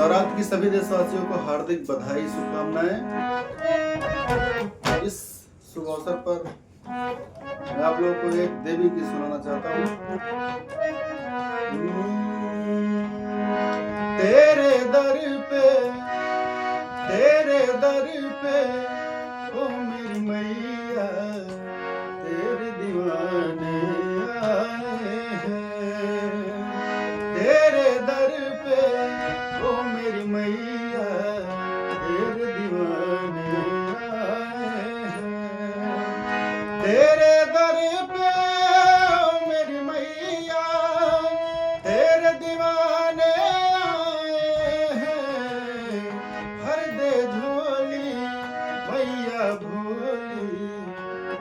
नवरात्र की सभी देशवासियों को हार्दिक बधाई शुभकामनाएं। इस शुभ अवसर पर मैं आप लोगों को एक देवी गीत सुनाना चाहता हूँ। तेरे दर पे ओ मेरी मैया तेरे दीवाने आए हैं। तेरे दर पे ओ मेरी मैया तेरे दीवाने आए हैं। तेरे दर पे ओ मेरी मैया तेरे दीवाने आए हैं। भर दे झोली मैया भोली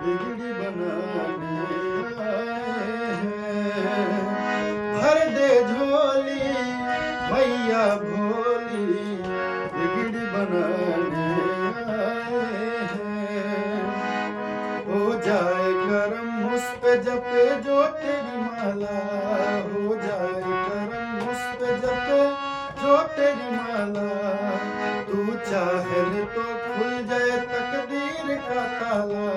बिगड़ी बनाने आए हैं। भर दे झोली मैया भोली बिगड़ी बनाने आए हैं। हो जाए करम उस पे जपे जो तेरी माला, हो जाए करम उस पे जपे जो तेरी माला। तू चाहे तो खुल जाए तकदीर का ताला,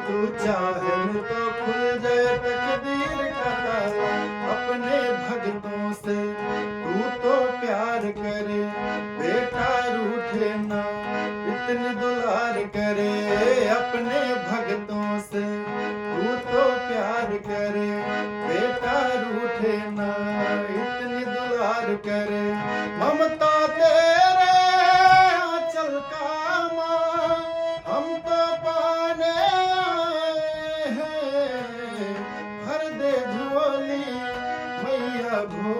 तू चाहे तो खुल जाए तकदीर का ताला। अपने भक्तों से तू तो प्यार करे, बेटा रूठे ना इतनी दुलार करे। अपने भक्तों से तू तो प्यार करे, बेटा रूठे ना इतनी दुलार करे। ममता तेरे आंचल का माँ हम तो पाने आए हैं। भर दे झोली मैया भोली